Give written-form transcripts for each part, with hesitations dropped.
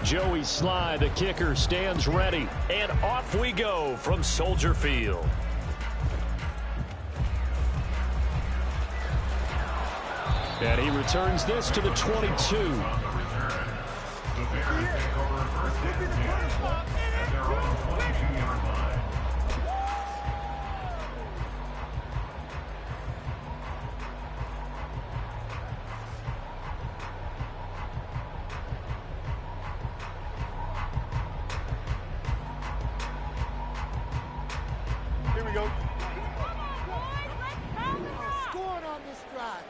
Joey Sly, the kicker, stands ready. And off we go from Soldier Field. And he returns this to the 22. Here we go. Scoring on this drive.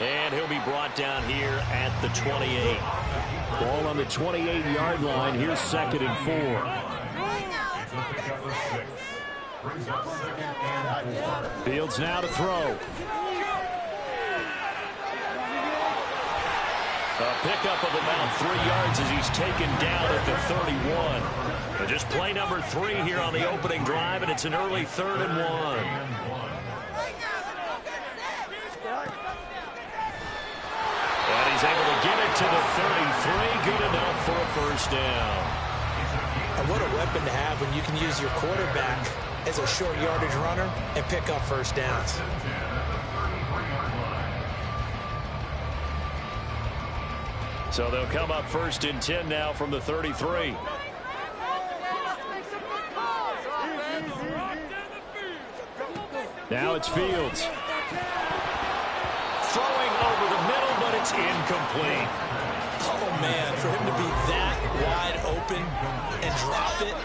And he'll be brought down here at the 28. Ball on the 28-yard line. Here's 2nd and 4. Fields now to throw. A pickup of about 3 yards as he's taken down at the 31. And just play number 3 here on the opening drive, and it's an early 3rd and 1. And he's able to get it to the 33. Good enough for a first down. And what a weapon to have when you can use your quarterback as a short yardage runner and pick up first downs. So they'll come up 1st and 10 now from the 33. Now it's Fields. Throwing over the middle, but it's incomplete. Oh, man, for him to be that wide open and drop it.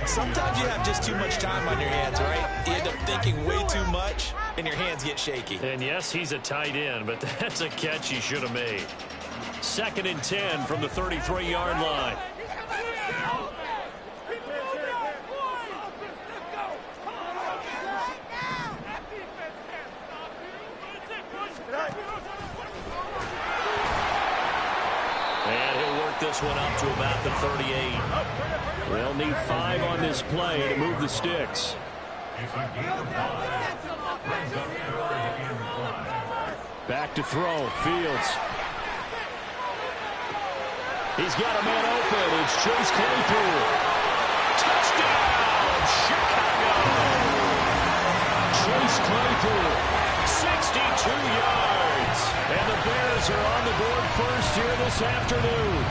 Sometimes you have just too much time on your hands, right? You end up thinking way too much, and your hands get shaky. And yes, he's a tight end, but that's a catch he should have made. 2nd and 10 from the 33-yard line. And he'll work this one up to about the 38. They'll need 5 on this play to move the sticks. Back to throw. Fields. He's got a man open. It's Chase Claypool. Touchdown, Chicago. Chase Claypool, 62 yards. And the Bears are on the board first here this afternoon.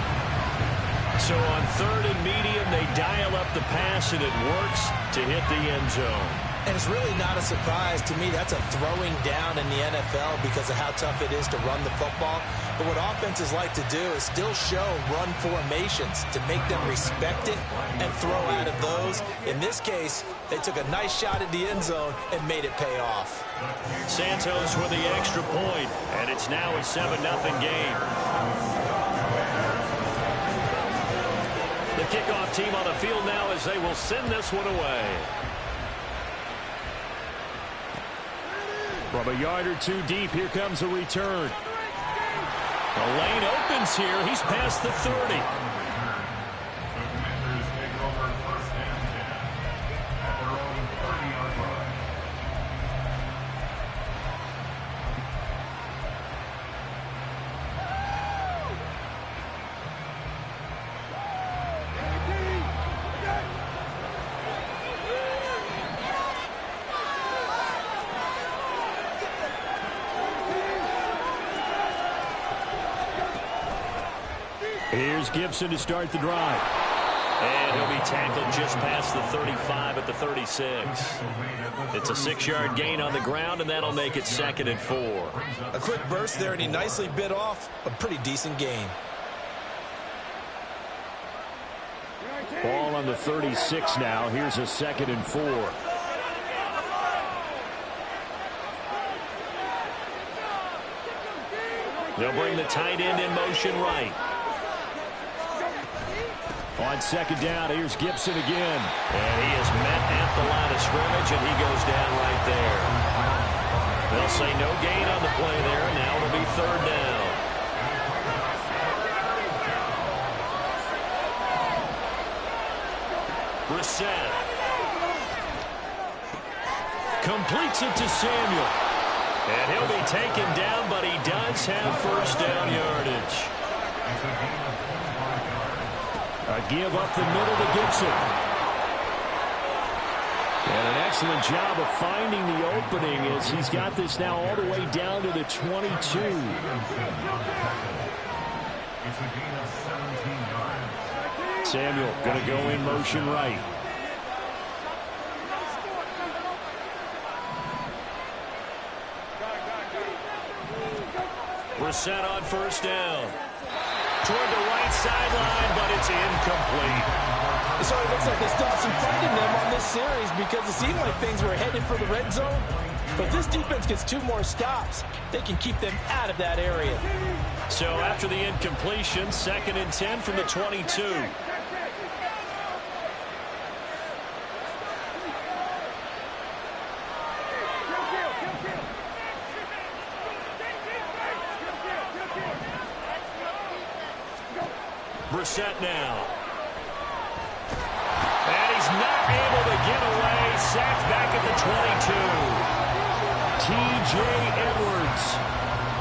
So on 3rd and medium, they dial up the pass, and it works to hit the end zone. And it's really not a surprise to me. That's a throwing down in the NFL because of how tough it is to run the football. But what offenses like to do is still show run formations to make them respect it and throw out of those. In this case, they took a nice shot at the end zone and made it pay off. Santos with the extra point, and it's now a 7-0 game. The kickoff team on the field now as they will send this one away. From a yard or 2 deep, here comes a return. The lane opens here. He's past the 30. Here's Gibson to start the drive. And he'll be tackled just past the 35 at the 36. It's a 6-yard gain on the ground, and that'll make it 2nd and 4. A quick burst there, and he nicely bit off a pretty decent gain. Ball on the 36 now. Here's a 2nd and 4. They'll bring the tight end in motion right. On 2nd down, here's Gibson again. And he is met at the line of scrimmage, and he goes down right there. They'll say no gain on the play there, and now it'll be 3rd down. Brissett. Completes it to Samuel. And he'll be taken down, but he does have first down yardage. A give up the middle to Gibson. And an excellent job of finding the opening as he's got this now all the way down to the 22. Samuel going to go in motion right. Brissett on first down. Toward the right sideline, but it's incomplete. So it looks like they still have some fight in them on this series because it seemed like things were headed for the red zone. But this defense gets 2 more stops. They can keep them out of that area. So after the incompletion, 2nd and 10 from the 22. Brissett now. And he's not able to get away. Sacked back at the 22. T.J. Edwards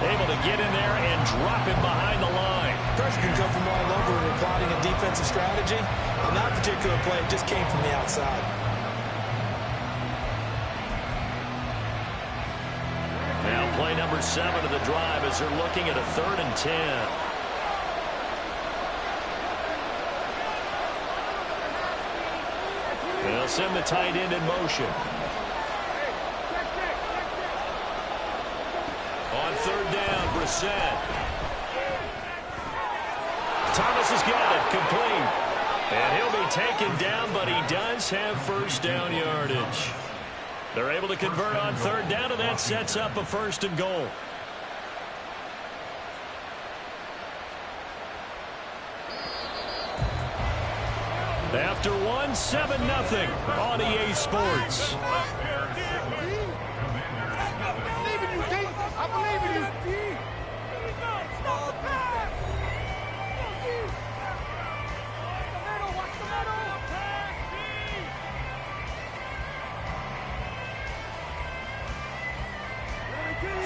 able to get in there and drop him behind the line. Pressure can come from all over when you're plotting a defensive strategy. On that particular play, it just came from the outside. Now play number 7 of the drive as they're looking at a 3rd and 10. They'll send the tight end in motion. On 3rd down, Brissett. Thomas has got it, complete. And he'll be taken down, but he does have first down yardage. They're able to convert on 3rd down, and that sets up a 1st and goal. After 7-0 on EA Sports.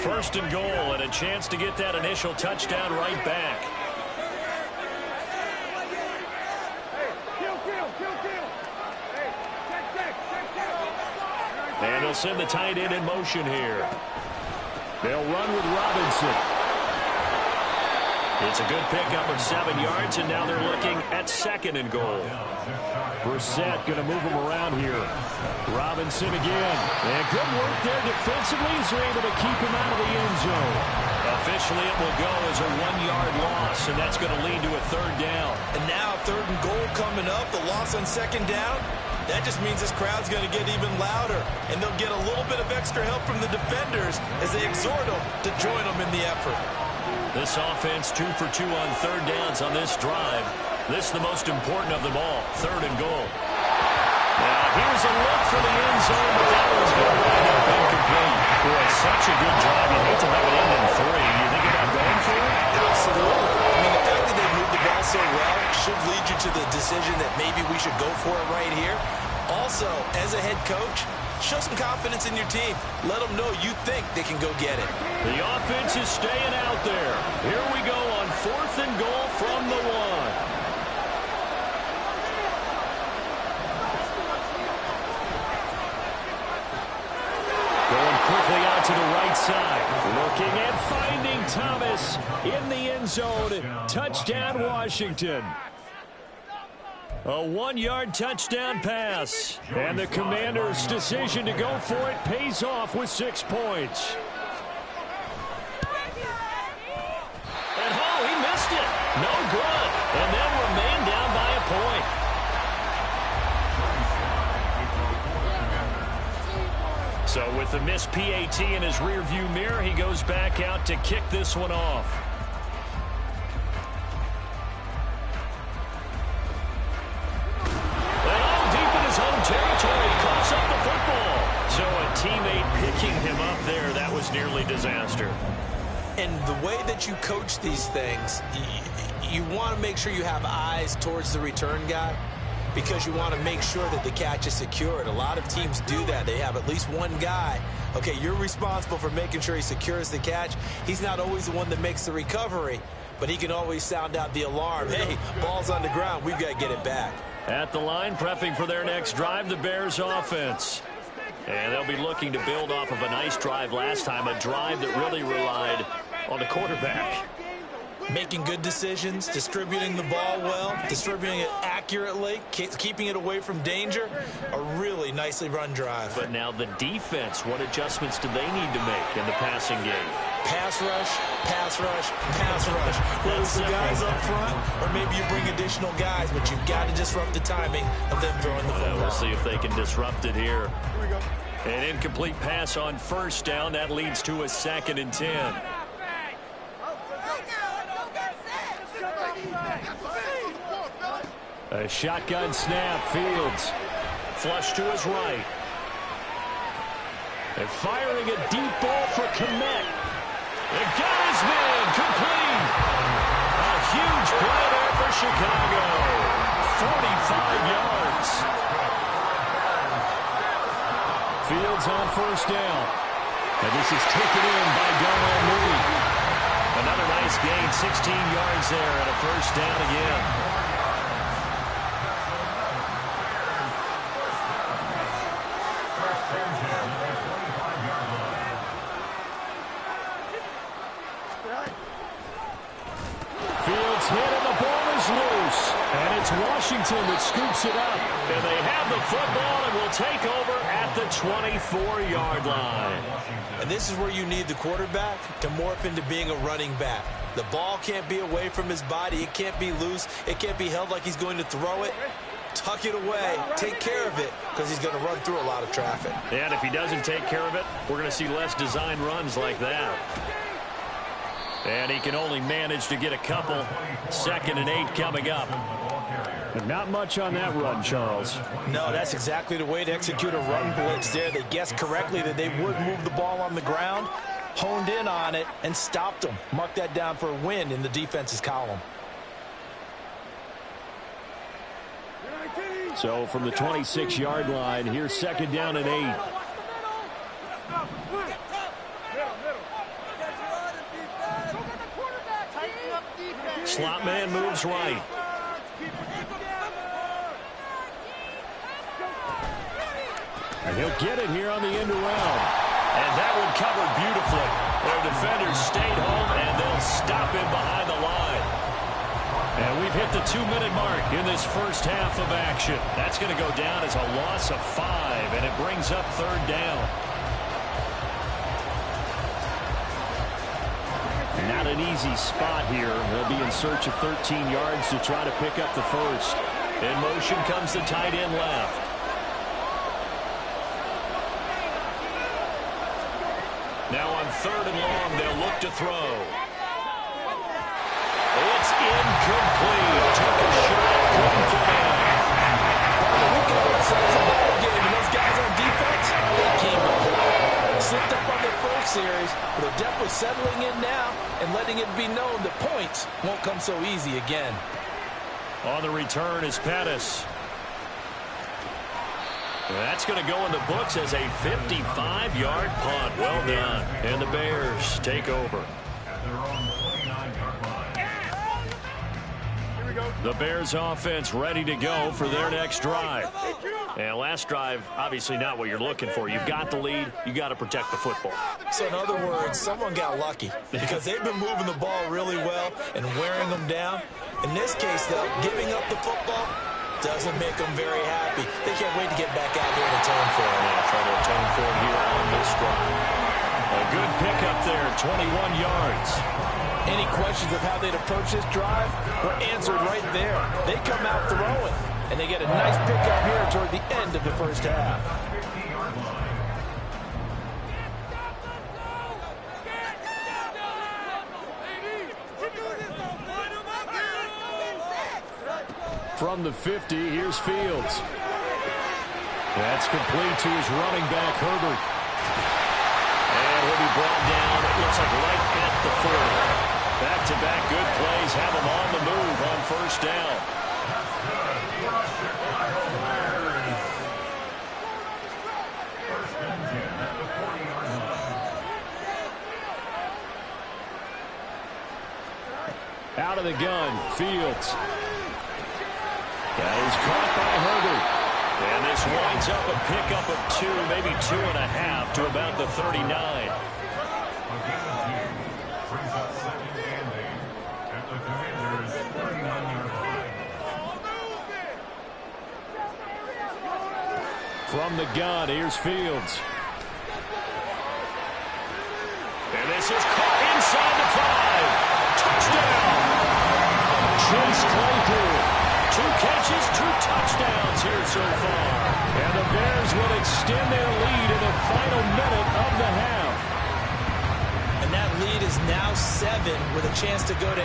First and goal, and a chance to get that initial touchdown right back. And they'll send the tight end in motion here. They'll run with Robinson. It's a good pickup of 7 yards, and now they're looking at 2nd and goal. Brissett going to move him around here. Robinson again. And good work there defensively as they're able to keep him out of the end zone. Officially, it will go as a 1-yard loss, and that's going to lead to a 3rd down. And now 3rd and goal coming up. The loss on 2nd down. That just means this crowd's going to get even louder, and they'll get a little bit of extra help from the defenders as they exhort them to join them in the effort. This offense 2 for 2 on 3rd downs on this drive. This is the most important of them all, 3rd and goal. Now here's a look for the end zone, but that one's going to wind up incomplete. Boy, such a good drive. You hate to have it end in 3. Do you think about going for it? Absolutely. I mean, the fact that they moved the ball so well should lead you to the decision that maybe we should go for it right here. Also, as a head coach, show some confidence in your team. Let them know you think they can go get it. The offense is staying out there. Here we go on 4th and goal from the 1. Going quickly out to the right side. Looking and finding Thomas in the end zone. Touchdown, Washington. A 1-yard touchdown pass. And the Commanders' decision to go for it pays off with 6 points. And he missed it. No good. And they'll remain down by a point. So with the missed PAT in his rearview mirror, he goes back out to kick this one off. Territory coughs up the football. So a teammate picking him up there, that was nearly disaster. And the way that you coach these things, you want to make sure you have eyes towards the return guy. because you want to make sure that the catch is secured. A lot of teams do that. They have at least one guy. Okay, you're responsible for making sure he secures the catch. He's not always the one that makes the recovery, but he can always sound out the alarm. Hey, ball's on the ground. We've got to get it back. At the line, prepping for their next drive, the Bears offense. And they'll be looking to build off of a nice drive last time, a drive that really relied on the quarterback. Making good decisions, distributing the ball well, distributing it accurately, keeping it away from danger. A really nicely run drive. But now the defense, what adjustments do they need to make in the passing game? Pass rush, pass rush, pass rush. Whether it's the guys up front or maybe you bring additional guys, but you've got to disrupt the timing of them throwing the football. We'll see if they can disrupt it here. An incomplete pass on first down. That leads to a 2nd and 10. A shotgun snap, Fields. Flush to his right. And firing a deep ball for Kmet. And got his man, complete. A huge play there for Chicago. 45 yards. Fields on first down. And this is taken in by Darnell Mooney. Another nice gain, 16 yards there, and a first down again. Fields hit and the ball is loose. And it's Washington that scoops it up. And they have the football and will take over at the 24-yard line. And this is where you need the quarterback to morph into being a running back. The ball can't be away from his body. It can't be loose. It can't be held like he's going to throw it. Tuck it away. Take care of it because he's going to run through a lot of traffic. And if he doesn't take care of it, we're going to see less design runs like that. And he can only manage to get a couple. 2nd and 8 coming up. But not much on that run, Charles. No, that's exactly the way to execute a run blitz there. They guessed correctly that they would move the ball on the ground, honed in on it, and stopped them. Mark that down for a win in the defense's column. So from the 26-yard line, here's 2nd down and 8. Slot man moves right. And he'll get it here on the end around. And that one covered beautifully. Their defenders stayed home, and they'll stop him behind the line. And we've hit the 2-minute mark in this first half of action. That's going to go down as a loss of 5, and it brings up 3rd down. Not an easy spot here. They'll be in search of 13 yards to try to pick up the first. In motion comes the tight end left. Now on 3rd and long, they'll look to throw. It's incomplete. Took a shot, couldn't get in. We cover ourselves a ball game, and those guys on defense, they came to play. Slipped up on their first series, but they're definitely settling in now and letting it be known that points won't come so easy again. On the return is Pettis. That's going to go in the books as a 55-yard punt. Well done. And the Bears take over. The Bears offense ready to go for their next drive. And last drive, obviously not what you're looking for. You've got the lead. You got to protect the football. So in other words, someone got lucky because they've been moving the ball really well and wearing them down. In this case, though, giving up the football doesn't make them very happy. They can't wait to get back out there and atone for it. Yeah, try to atone for it here on this drive. A good pickup there, 21 yards. Any questions of how they'd approach this drive were answered right there. They come out throwing, and they get a nice pickup here toward the end of the first half. From the 50, here's Fields. That's complete to his running back, Herbert. And he'll be brought down, it looks like right at the 40. Back-to-back good plays have him on the move on first down. Out of the gun, Fields. That is caught by Herbert. And this winds up a pickup of 2, maybe 2.5 to about the 39. From the gun, here's Fields. And this is caught inside the 5. Touchdown! Chase Claypool. 2 catches, 2 touchdowns here so far. And the Bears will extend their lead in the final minute of the half. And that lead is now 7 with a chance to go to 8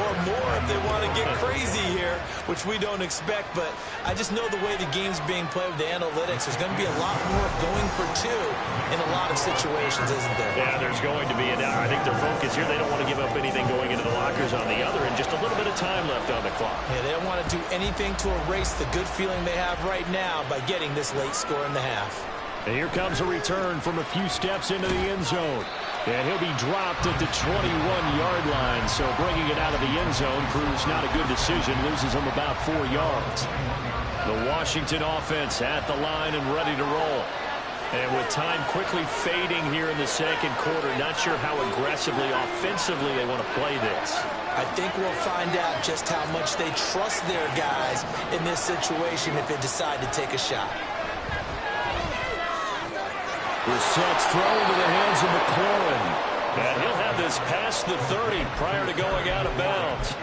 or more if they want to get crazy here, which we don't expect. But I just know the way the game's being played with the analytics, there's going to be a lot more going for 2 in a lot of situations, isn't there? Yeah, there's going to be. And I think their focus here, they don't want to give up anything going into the lockers on the other, and just a little bit of time left on the clock. Yeah, they don't want to do anything to erase the good feeling they have right now by getting this late score in the half. And here comes a return from a few steps into the end zone. And he'll be dropped at the 21-yard line. So bringing it out of the end zone proves not a good decision. Loses him about 4 yards. The Washington offense at the line and ready to roll. And with time quickly fading here in the second quarter, not sure how aggressively, offensively they want to play this. I think we'll find out just how much they trust their guys in this situation if they decide to take a shot. Brissett's thrown into the hands of McLaurin. And he'll have this past the 30 prior to going out of bounds.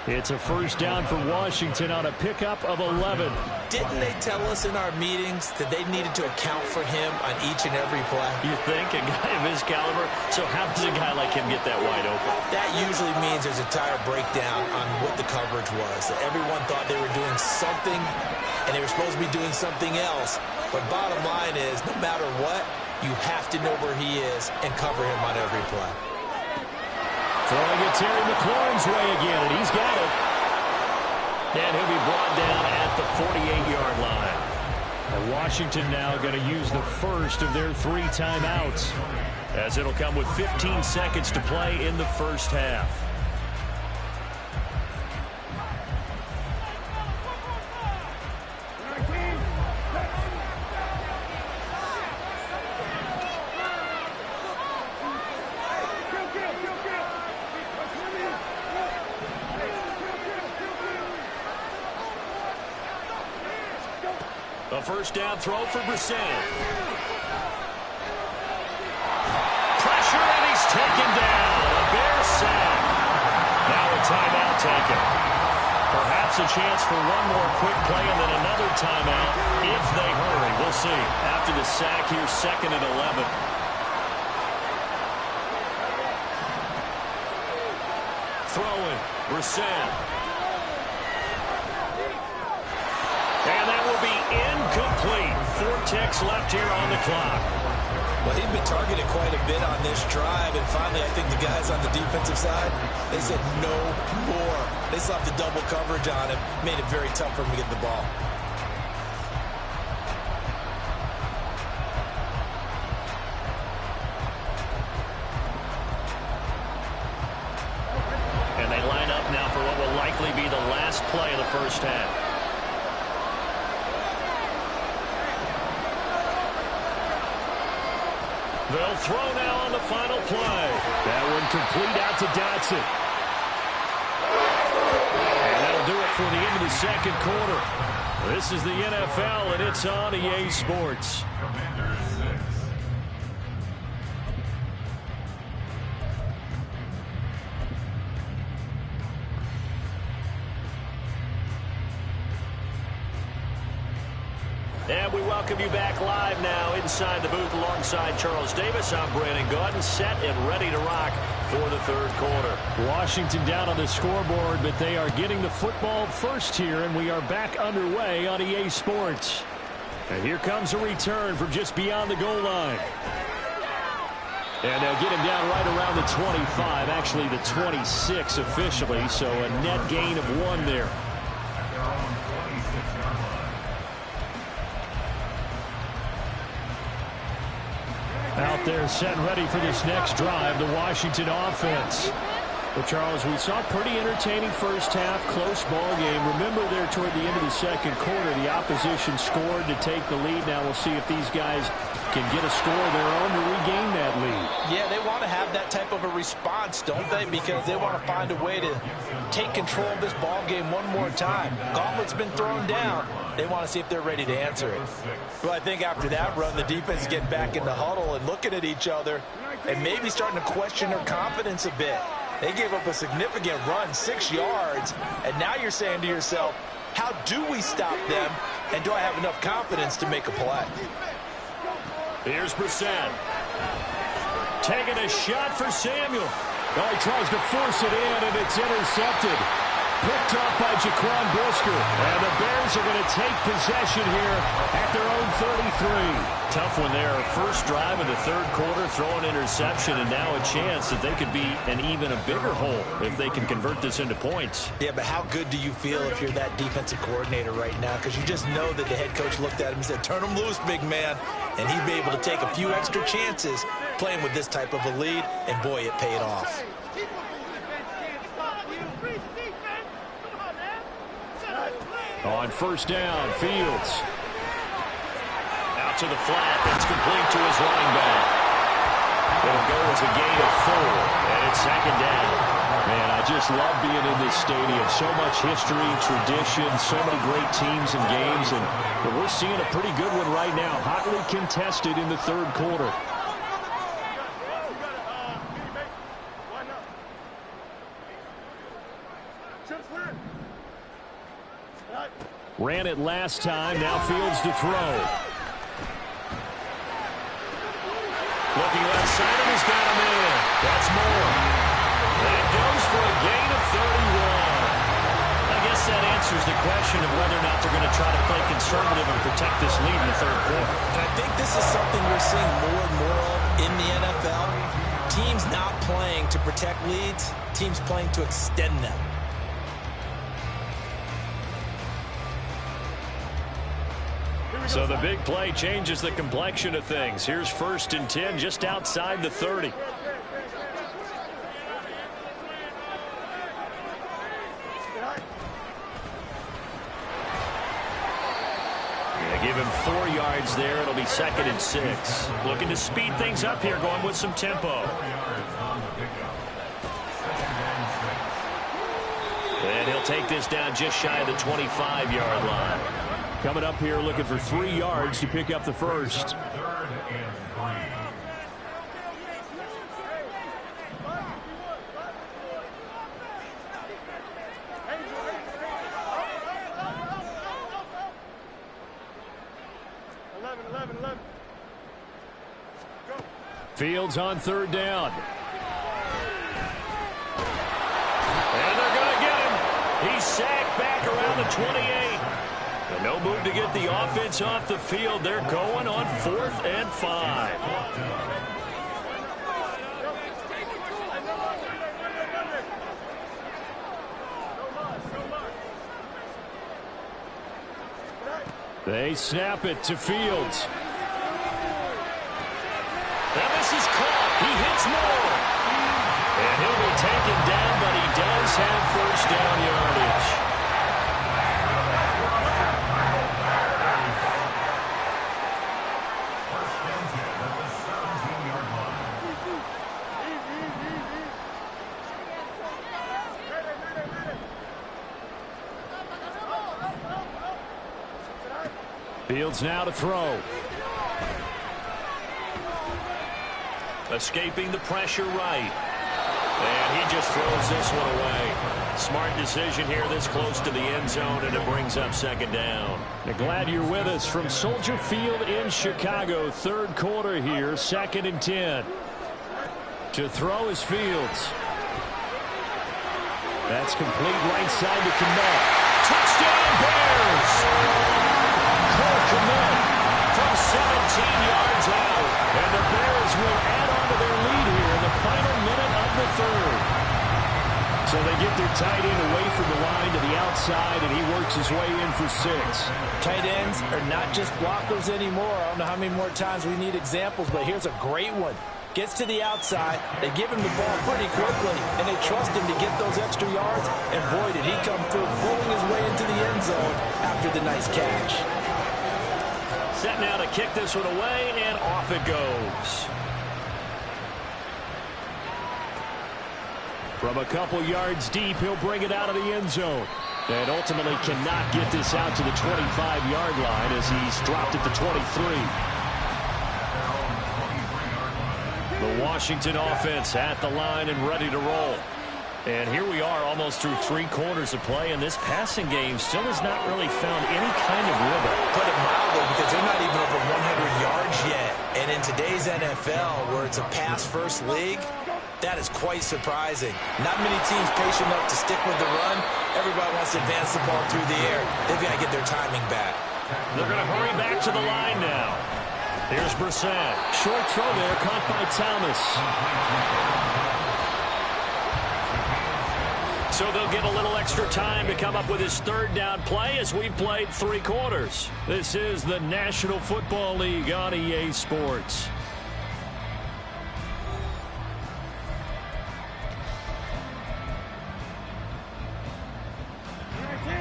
It's a first down for Washington on a pickup of 11. Didn't they tell us in our meetings that they needed to account for him on each and every play? You think? A guy of his caliber? So how does a guy like him get that wide open? That usually means there's a entire breakdown on what the coverage was. That everyone thought they were doing something, and they were supposed to be doing something else. But bottom line is, no matter what, you have to know where he is and cover him on every play. Throwing it Terry McLaurin's way again, and he's got it. And he'll be brought down at the 48-yard line. And Washington now going to use the first of their 3 timeouts, as it'll come with 15 seconds to play in the first half. A first down throw for Brissett. Pressure, and he's taken down. A Bears sack. Now a timeout taken. Perhaps a chance for one more quick play and then another timeout if they hurry. We'll see. After the sack here, 2nd and 11. Throwing, Brissett. And that will be incomplete. 4 ticks left here on the clock. Well, he'd been targeted quite a bit on this drive, and finally I think the guys on the defensive side, they said no more. They slapped the double coverage on him, made it very tough for him to get the ball. And they line up now for what will likely be the last play of the first half. They'll throw now on the final play. That one complete out to Dotson. And that'll do it for the end of the second quarter. This is the NFL, and it's on EA Sports. And we welcome you back live now inside the booth alongside Charles Davis. I'm Brandon Gaudin, set and ready to rock for the third quarter. Washington down on the scoreboard, but they are getting the football first here, and we are back underway on EA Sports. And here comes a return from just beyond the goal line. And they'll get him down right around the 25, actually the 26 officially, so a net gain of 1 there. Out there set and ready for this next drive, the Washington offense. Well, Charles, we saw a pretty entertaining first half, close ball game. Remember there toward the end of the second quarter, the opposition scored to take the lead. Now we'll see if these guys can get a score of their own to regain that lead. Yeah, they want to have that type of a response, don't they? Because they want to find a way to take control of this ball game one more time. Gauntlet's been thrown down. They want to see if they're ready to answer it. Well, I think after that run, the defense is getting back in the huddle and looking at each other and maybe starting to question their confidence a bit. They gave up a significant run, 6 yards, and now you're saying to yourself, how do we stop them, and do I have enough confidence to make a play? Here's Brissett. Taking a shot for Samuel. Oh, he tries to force it in, and it's intercepted. Picked up by Jaquan Brisker. And the Bears are going to take possession here at their own 33. Tough one there. First drive of the third quarter, throw an interception, and now a chance that they could be an even a bigger hole if they can convert this into points. Yeah, but how good do you feel if you're that defensive coordinator right now? Because you just know that the head coach looked at him and said, turn him loose, big man. And he'd be able to take a few extra chances playing with this type of a lead, and boy, it paid off. On first down, Fields. Out to the flat. That's complete to his running back. It'll go as a gain of 4. And it's second down. Man, I just love being in this stadium. So much history, tradition, so many great teams and games. And we're seeing a pretty good one right now. Hotly contested in the third quarter. Ran it last time. Now Fields to throw. Looking left side, and he's got him in. That's more. That goes for a gain of 31. I guess that answers the question of whether or not they're going to try to play conservative and protect this lead in the third quarter. I think this is something we're seeing more and more of in the NFL. Teams not playing to protect leads, teams playing to extend them. So the big play changes the complexion of things. Here's 1st and 10 just outside the 30. They give him 4 yards there. It'll be 2nd and 6. Looking to speed things up here, going with some tempo. And he'll take this down just shy of the 25-yard line. Coming up here looking for 3 yards to pick up the first. Fields on 3rd down. And they're going to get him. He's sacked back around the 28. And no move to get the offense off the field. They're going on 4th and 5. They snap it to Fields. And this is caught. He hits more. And he'll be taken down, but he does have first down yardage. Fields now to throw. Escaping the pressure right. And he just throws this one away. Smart decision here this close to the end zone, and it brings up 2nd down. Now, glad you're with us from Soldier Field in Chicago. Third quarter here, 2nd and 10. To throw is Fields. That's complete right side to Kmet. Touchdown Bears! Cole Kmet from 17 yards out. And the Bears will add on to their lead here in the final minute of the third. So they get their tight end away from the line to the outside, and he works his way in for 6. Tight ends are not just blockers anymore. I don't know how many more times we need examples, but here's a great one. Gets to the outside. They give him the ball pretty quickly, and they trust him to get those extra yards. And boy, did he come through, pulling his way into the end zone after the nice catch. Set now to kick this one away, and off it goes. From a couple yards deep, he'll bring it out of the end zone. And ultimately cannot get this out to the 25-yard line as he's dropped at the 23. The Washington offense at the line and ready to roll. And here we are almost through 3 quarters of play, and this passing game still has not really found any kind of rhythm. Put it mildly, because they're not even over 100 yards yet. And in today's NFL, where it's a pass-first league, that is quite surprising. Not many teams patient enough to stick with the run. Everybody wants to advance the ball through the air. They've got to get their timing back. They're going to hurry back to the line now. Here's Brissett. Short throw there, caught by Thomas. So they'll get a little extra time to come up with his 3rd down play as we've played 3 quarters. This is the National Football League on EA Sports.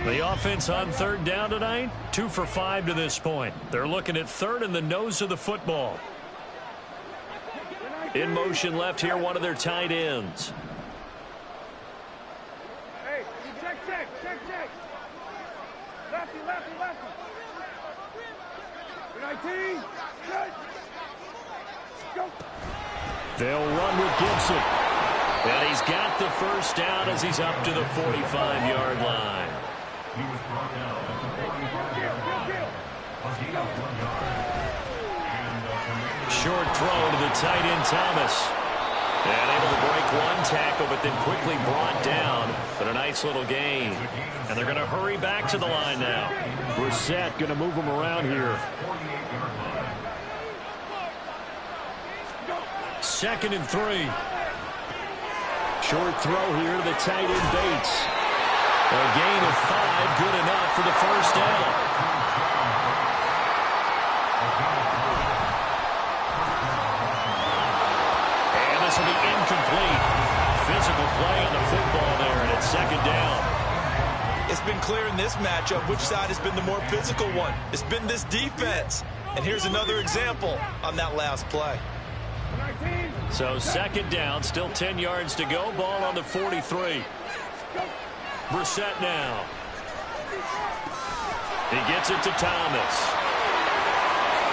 The offense on 3rd down tonight, 2 for 5 to this point. They're looking at 3rd in the nose of the football. In motion left here, one of their tight ends. Hey, check. Lefty. 19. Good. Go. They'll run with Gibson. And he's got the 1st down as he's up to the 45-yard line. Short throw to the tight end, Thomas. And able to break 1 tackle, but then quickly brought down. But a nice little gain. And they're going to hurry back to the line now. Brissett going to move them around here. 2nd and 3. Short throw here to the tight end, Bates. A gain of 5, good enough for the 1st down. And this will be incomplete. Physical play on the football there, and it's 2nd down. It's been clear in this matchup which side has been the more physical one. It's been this defense. And here's another example on that last play. So 2nd down, still 10 yards to go. Ball on the 43. Brissett now. He gets it to Thomas.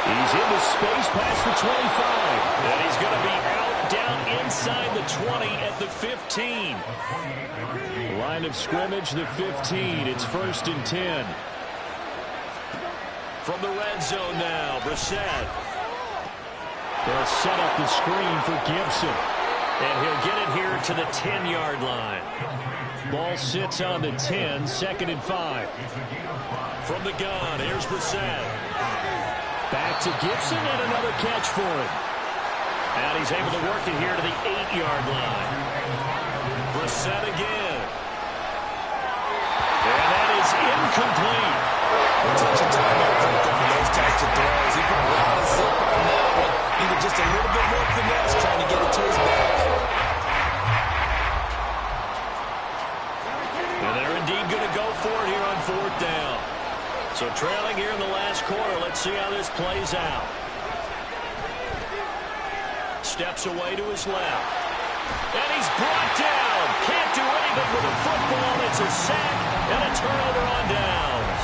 He's into space past the 25. And he's going to be out down inside the 20 at the 15. Line of scrimmage, the 15. It's 1st and 10. From the red zone now, Brissett. They'll set up the screen for Gibson. And he'll get it here to the 10-yard line. Ball sits on the 10, 2nd and 5. From the gun, here's Brissett. Back to Gibson and another catch for him. And he's able to work it here to the 8-yard line. Brissett again. And that is incomplete. Touch and time on those types of throws. He put a lot of zip on that one. Needed just a little bit more finesse trying to get it to his back. And they're indeed going to go for it here on 4th down. So trailing here in the last quarter. Let's see how this plays out. Steps away to his left. And he's brought down. Can't do anything with the football. It's a sack and a turnover on downs.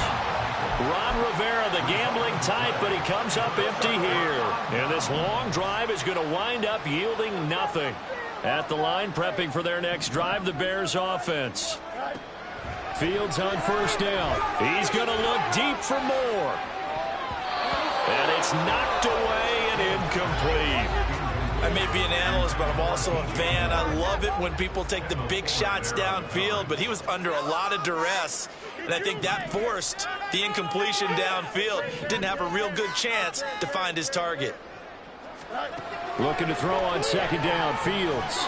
Ron Rivera, the gambling type, but he comes up empty here. And this long drive is going to wind up yielding nothing. At the line, prepping for their next drive, the Bears offense. Fields on 1st down. He's going to look deep for more. And it's knocked away and incomplete. I may be an analyst, but I'm also a fan. I love it when people take the big shots downfield, but he was under a lot of duress. And I think that forced the incompletion downfield. Didn't have a real good chance to find his target. Looking to throw on 2nd down, Fields.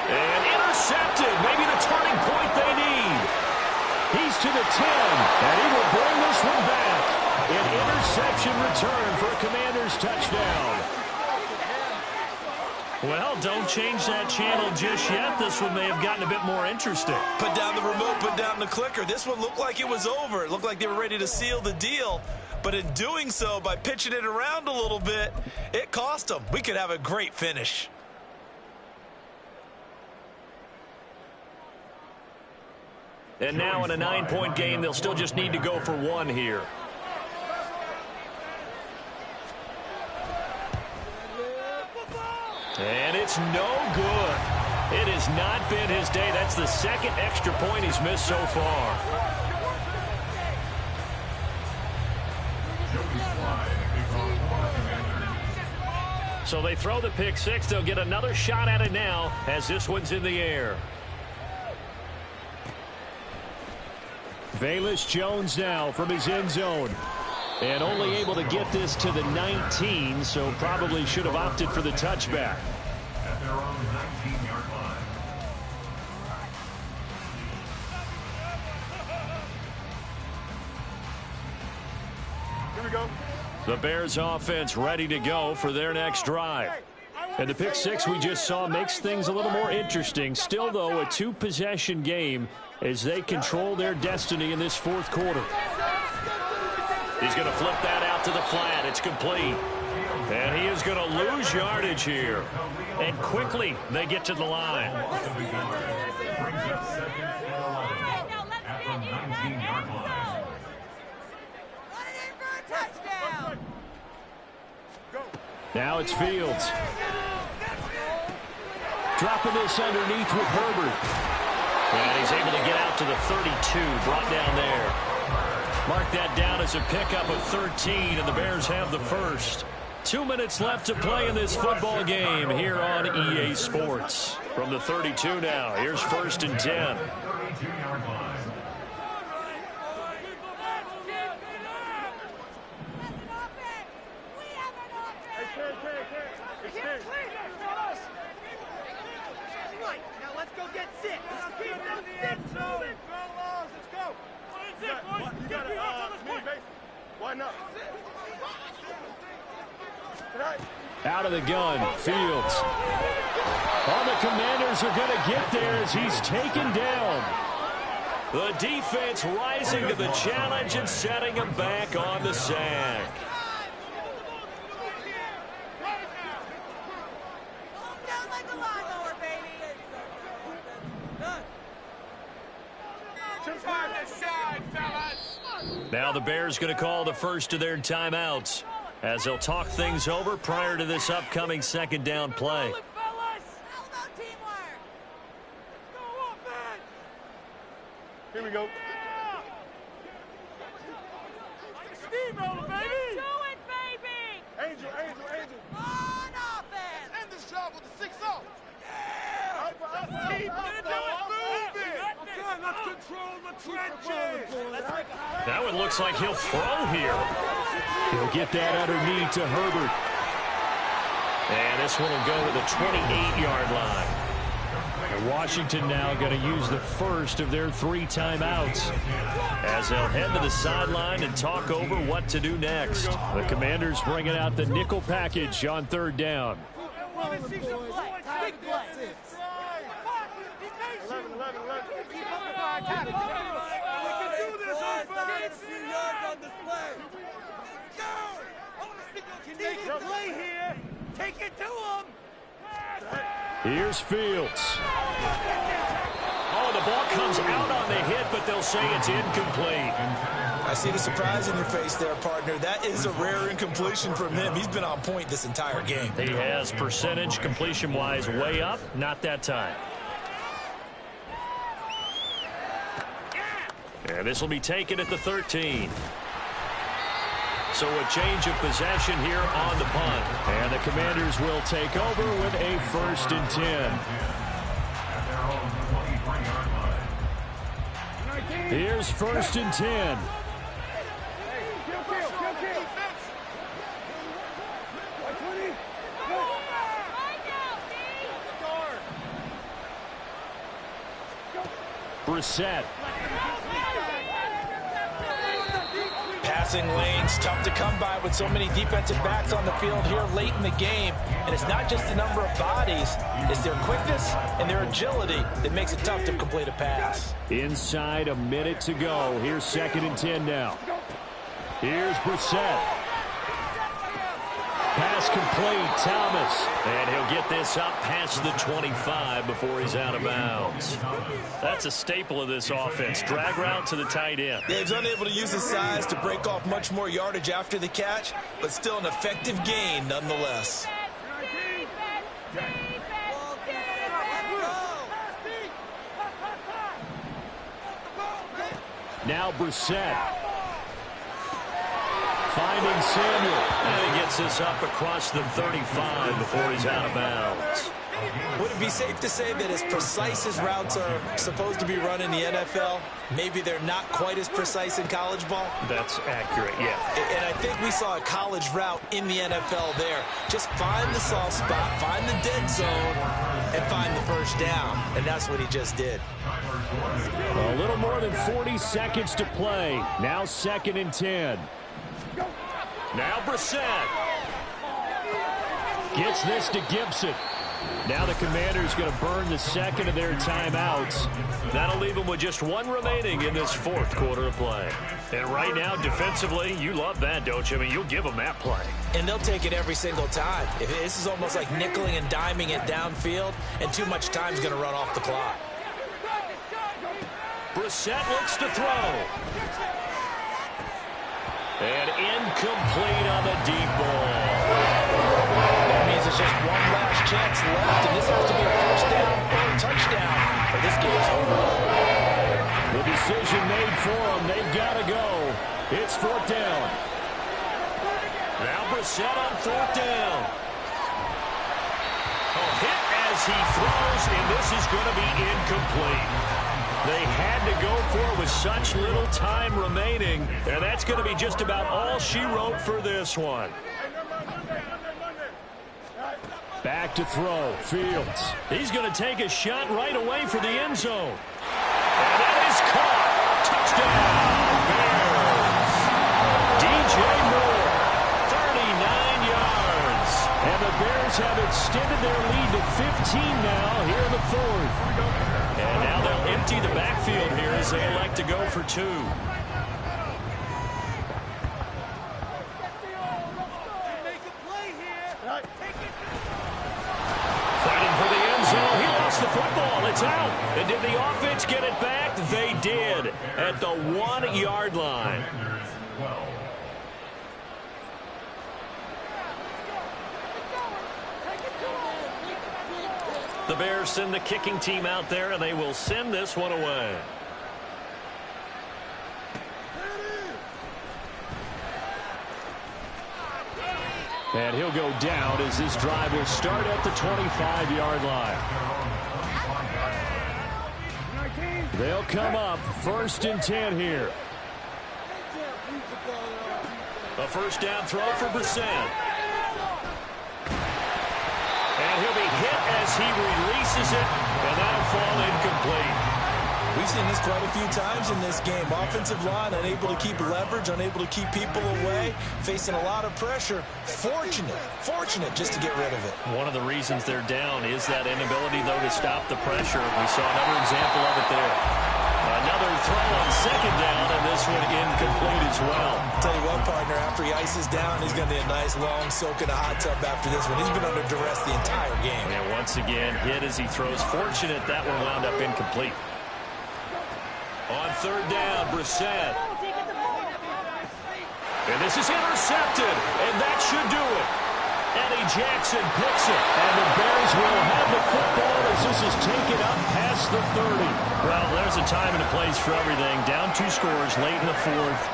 And intercepted. Maybe the turning point they need. He's to the 10, and he will bring this one back. An interception return for a Commanders touchdown. Well, don't change that channel just yet. This one may have gotten a bit more interesting. Put down the remote, put down the clicker. This one looked like it was over. It looked like they were ready to seal the deal. But in doing so, by pitching it around a little bit, it cost them. We could have a great finish. And now in a 9-point game, they'll still just need to go for one here. And it's no good. It has not been his day. That's the second extra point he's missed so far. So they throw the pick six. They'll get another shot at it now as this one's in the air. Velus Jones now from his end zone. And only able to get this to the 19, so probably should have opted for the touchback. At their own 19-yard line. Here we go. The Bears offense ready to go for their next drive. And the pick six we just saw makes things a little more interesting. Still, though, a two-possession game as they control their destiny in this fourth quarter. He's going to flip that out to the flat. It's complete. And he is going to lose yardage here. And quickly, they get to the line. Brings up second and 11 at the 19-yard line. Now it's Fields. Dropping this underneath with Herbert. And he's able to get out to the 32, brought down there. Mark that down as a pickup of 13, and the Bears have the first. 2 minutes left to play in this football game here on EA Sports. From the 32 now, here's 1st and 10. 32-yard line. Now let's go get six. Let's keep them six moving. Let's go. You got it. Why not? Out of the gun, Fields. All the Commanders are going to get there as he's taken down. The defense rising to the challenge and setting him back on the sack. Now the Bears going to call the first of their timeouts as they'll talk things over prior to this upcoming second down play. Here we go. Steamroller, baby! Do it, baby! Angel. On offense! End this job with the 6-0. Yeah! Keep it moving! Okay, let's control the trenches! That one looks like he'll throw here. He'll get that underneath to Herbert. And this one will go to the 28-yard line. And Washington now going to use the first of their 3 timeouts as they'll head to the sideline and talk over what to do next. The Commanders bringing out the nickel package on 3rd down. 11. Play here. Take it to him. Here's Fields. Oh, the ball comes out on the hit, but they'll say it's incomplete. I see the surprise in your face there, partner. That is a rare incompletion from him. He's been on point this entire game. He has percentage completion-wise way up, not that time. And this will be taken at the 13. So a change of possession here on the punt. And the Commanders will take over with a 1st and 10. Here's 1st and 10. Brissett. passing lanes, tough to come by with so many defensive backs on the field here late in the game. And it's not just the number of bodies, it's their quickness and their agility that makes it tough to complete a pass. Inside a minute to go. Here's 2nd and 10 now. Here's Brissett. Pass complete, Thomas. And he'll get this up past the 25 before he's out of bounds. That's a staple of this offense. Drag route to the tight end. Yeah, he's unable to use his size to break off much more yardage after the catch, but still an effective gain nonetheless. Now Brissett. Finding Samuel. And he gets this up across the 35 before he's out of bounds. Would it be safe to say that as precise as routes are supposed to be run in the NFL, maybe they're not quite as precise in college ball? That's accurate, yeah. And I think we saw a college route in the NFL there. Just find the soft spot, find the dead zone, and find the first down. And that's what he just did. A little more than 40 seconds to play. Now 2nd and 10. Now Brissett. Gets this to Gibson. Now the Commanders going to burn the 2nd of their timeouts. That'll leave them with just 1 remaining in this 4th quarter of play. And right now, defensively, you love that, don't you? I mean, you'll give them that play. And they'll take it every single time. This is almost like nickeling and diming it downfield, and too much time's going to run off the clock. Brissett looks to throw. And incomplete on the deep ball. That means it's just one last chance left, and this has to be a first down or a touchdown, or this game's over. The decision made for them. They've got to go. It's 4th down. Now Brissett on 4th down. A hit as he throws, and this is going to be incomplete. They had to go for it with such little time remaining, and that's going to be just about all she wrote for this one. Back to throw, Fields. He's going to take a shot right away for the end zone. And that is caught. Touchdown, Bears. DJ Moore, 39 yards. And the Bears have extended their lead to 15 now here in the 4th. And now they'll empty the backfield here as they elect to go for 2. Fighting for the end zone. He lost the football. It's out. And did the offense get it back? They did at the 1-yard line. The Bears send the kicking team out there, and they will send this one away. And he'll go down as this drive will start at the 25-yard line. They'll come up 1st and 10 here. A first down throw for Brissett. And he'll be hit as he releases it, and that'll fall incomplete. We've seen this quite a few times in this game. Offensive line unable to keep leverage, unable to keep people away, facing a lot of pressure. Fortunate just to get rid of it. One of the reasons they're down is that inability, though, to stop the pressure. We saw another example of it there. Another throw on 2nd down, and this one incomplete as well. Tell you what, partner, after he ices down, he's going to need a nice long soak in a hot tub after this one. He's been under duress the entire game. And once again, hit as he throws. Fortunate that one wound up incomplete. On 3rd down, Brissett. And this is intercepted, and that should do it. Eddie Jackson picks it, and the Bears will have the football as this is taken up past the 30. Well, there's a time and a place for everything. Down 2 scores late in the 4th.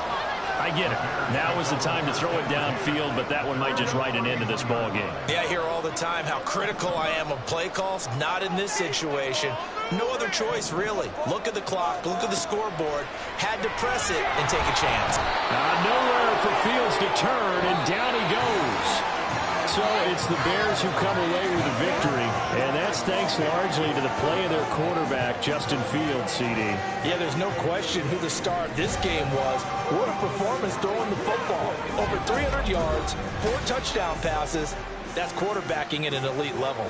I get it. Now is the time to throw it downfield, but that one might just write an end to this ball game. Yeah, I hear all the time how critical I am of play calls. Not in this situation. No other choice, really. Look at the clock, look at the scoreboard. Had to press it and take a chance. Nowhere for Fields to turn, and down he goes. So it's the Bears who come away with a victory, and that's thanks largely to the play of their quarterback, Justin Fields, CD. Yeah, there's no question who the star of this game was. What a performance throwing the football. Over 300 yards, 4 touchdown passes. That's quarterbacking at an elite level.